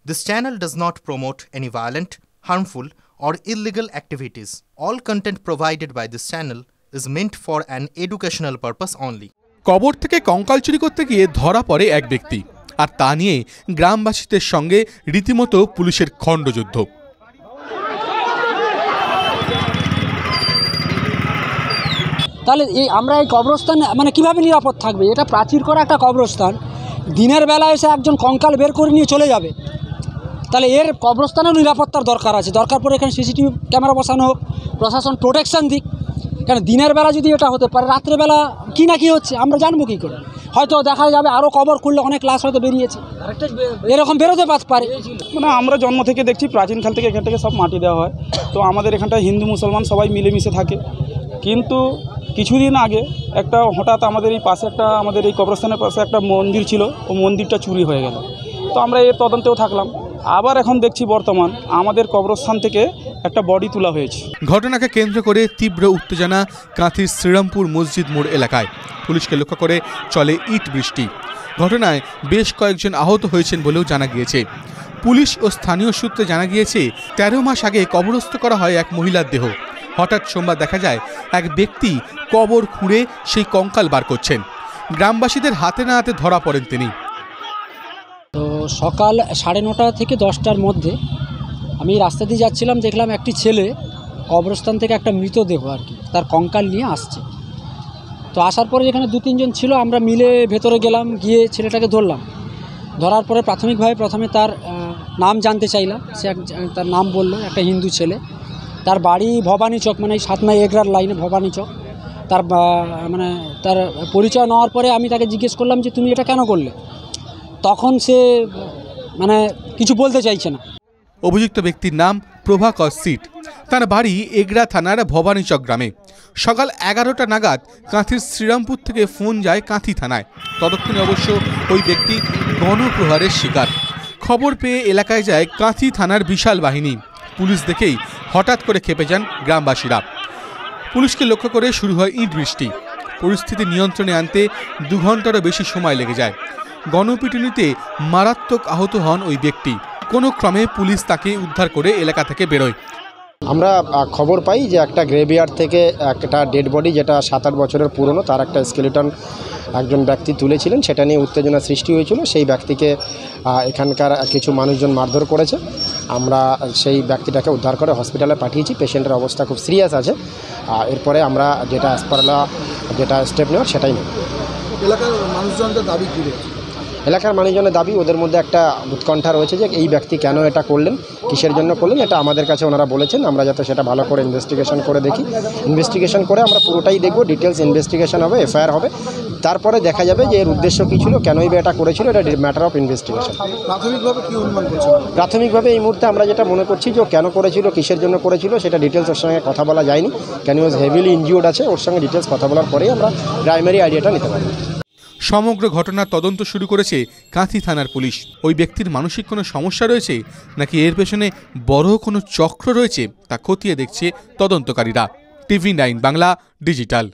This channel does not promote any violent, harmful, or illegal activities. All content provided by this channel is meant for an educational purpose only. কবর থেকে কঙ্কাল চুরি করতে গিয়ে ধরা পড়ে এক ব্যক্তি, আর তা নিয়ে গ্রামবাসীদের সঙ্গে রীতিমতো পুলিশের খণ্ডযুদ্ধ। তাহলে আমরা এই কবরস্থান মানে কিভাবে নিরাপদ থাকবে? এটা প্রাচীর করা একটা কবরস্থান, দিনের বেলা এসে একজন কঙ্কাল বের করে নিয়ে চলে যাবে, তাহলে এর কবরস্থানেও নিরাপত্তার দরকার আছে। দরকার পড়ে এখানে সিসিটিভি ক্যামেরা বসানো হোক, প্রশাসন প্রোটেকশন দিক। কারণ দিনের বেলা যদি এটা হতে পারে, রাত্রেবেলা কী না কী হচ্ছে আমরা জানবো কী করে? হয়তো দেখা যাবে আরও কবর খুললে অনেক লাশ হয়তো বেরিয়েছে, এরকম বেরোতে পারে। মানে আমরা জন্ম থেকে দেখছি প্রাচীনকাল থেকে এখান থেকে সব মাটি দেওয়া হয়। তো আমাদের এখানটায় হিন্দু মুসলমান সবাই মিলেমিশে থাকে। কিন্তু কিছুদিন আগে একটা হঠাৎ আমাদের এই পাশে আমাদের এই কবরস্থানের পাশে একটা মন্দির ছিল, ও মন্দিরটা চুরি হয়ে গেল। তো আমরা এর তদন্তেও থাকলাম। আবার এখন দেখছি বর্তমান আমাদের কবরস্থান থেকে একটা বডি তোলা হয়েছে। ঘটনাকে কেন্দ্র করে তীব্র উত্তেজনা কাঁথির শ্রীরামপুর মসজিদ মোড় এলাকায়। পুলিশকে লক্ষ্য করে চলে ইট বৃষ্টি। ঘটনায় বেশ কয়েকজন আহত হয়েছেন বলেও জানা গিয়েছে। পুলিশ ও স্থানীয় সূত্রে জানা গিয়েছে 13 মাস আগে কবরস্থ করা হয় এক মহিলার দেহ। হঠাৎ সোমবার দেখা যায় এক ব্যক্তি কবর খুঁড়ে সেই কঙ্কাল বার করছেন। গ্রামবাসীদের হাতে না হাতে ধরা পড়েন তিনি। তো সকাল 9:30 থেকে 10টার মধ্যে আমি রাস্তা দিয়ে যাচ্ছিলাম, দেখলাম একটি ছেলে কবরস্থান থেকে একটা মৃতদেহ আর কি তার কঙ্কাল নিয়ে আসছে। তো আসার পরে যেখানে 2-3 জন ছিল, আমরা মিলে ভেতরে গেলাম, গিয়ে ছেলেটাকে ধরলাম। ধরার পরে প্রাথমিকভাবে প্রথমে তার নাম জানতে চাইলাম। সে তার নাম বললো, একটা হিন্দু ছেলে, তার বাড়ি ভবানী চক, মানে 7 মাইল এগরার লাইনে ভবানী চক। তার পরিচয় নেওয়ার পরে আমি তাকে জিজ্ঞেস করলাম যে তুমি এটা কেন করলে? তখন সে কিছু বলতে চাইছে না। অভিযুক্ত ব্যক্তির নাম প্রভাকর সিট। তার বাড়ি এগরা থানার ভবানীচক গ্রামে। সকাল 11টা নাগাদ কাঁথির শ্রীরামপুর থেকে ফোন যায় কাঁথি থানায়। ততক্ষণে অবশ্য ওই ব্যক্তি গণপ্রহারের শিকার। খবর পেয়ে এলাকায় যায় কাঁথি থানার বিশাল বাহিনী। পুলিশ দেখেই হঠাৎ করে ক্ষেপে যান গ্রামবাসীরা। পুলিশকে লক্ষ্য করে শুরু হয় ইট বৃষ্টি। পরিস্থিতি নিয়ন্ত্রণে আনতে 2 ঘন্টারও বেশি সময় লেগে যায়। গণপিটুনিতে মারাত্মক আহত হন ওই ব্যক্তি। কোনো ক্রমে পুলিশ তাকে উদ্ধার করে এলাকা থেকে বেরোয়। আমরা খবর পাই যে একটা গ্রেভিয়ার্ড থেকে একটা ডেড বডি, যেটা 7-8 বছরের পুরনো, তার একটা স্কেলিটন একজন ব্যক্তি তুলেছিলেন। সেটা নিয়ে উত্তেজনা সৃষ্টি হয়েছিল। সেই ব্যক্তিকে এখানকার কিছু মানুষজন মারধর করেছে। আমরা সেই ব্যক্তিটাকে উদ্ধার করে হসপিটালে পাঠিয়েছি। পেশেন্টের অবস্থা খুব সিরিয়াস আছে। এরপরে আমরা যেটা যেটা স্টেপ নেওয়ার সেটাই নেব। এলাকার মানুষজনদের দাবি কী? এলাকার মানুষজনের দাবি, ওদের মধ্যে একটা উৎকণ্ঠা রয়েছে যে এই ব্যক্তি কেন এটা করলেন, কিসের জন্য করলেন, এটা আমাদের কাছে ওনারা বলেছেন। আমরা যাতে সেটা ভালো করে ইনভেস্টিগেশন করে দেখি। ইনভেস্টিগেশন করে আমরা পুরোটাই দেখব, ডিটেলস ইনভেস্টিগেশন হবে, এফআইআর হবে। তারপরে দেখা যাবে যে এর উদ্দেশ্য কী ছিল, কেনই বা এটা করেছিল। এটা ম্যাটার অফ ইনভেস্টিগেশন। প্রাথমিকভাবে কী অনুমান করছেন? প্রাথমিকভাবে এই মুহূর্তে আমরা যেটা মনে করছি যে কেন করেছিল, কিসের জন্য করেছিল, সেটা ডিটেলস ওর সঙ্গে কথা বলা যায়নি। কেন ওয়াজ হেভিলি ইনজিওর্ড আছে, ওর সঙ্গে ডিটেলস কথা বলার পরেই আমরা প্রাইমারি আইডিয়াটা নিতে পারব। সমগ্র ঘটনার তদন্ত শুরু করেছে কাঁথি থানার পুলিশ। ওই ব্যক্তির মানসিক কোনো সমস্যা রয়েছে নাকি এর পেছনে বড় কোনো চক্র রয়েছে তা খতিয়ে দেখছে তদন্তকারীরা। TV9 Bangla digital.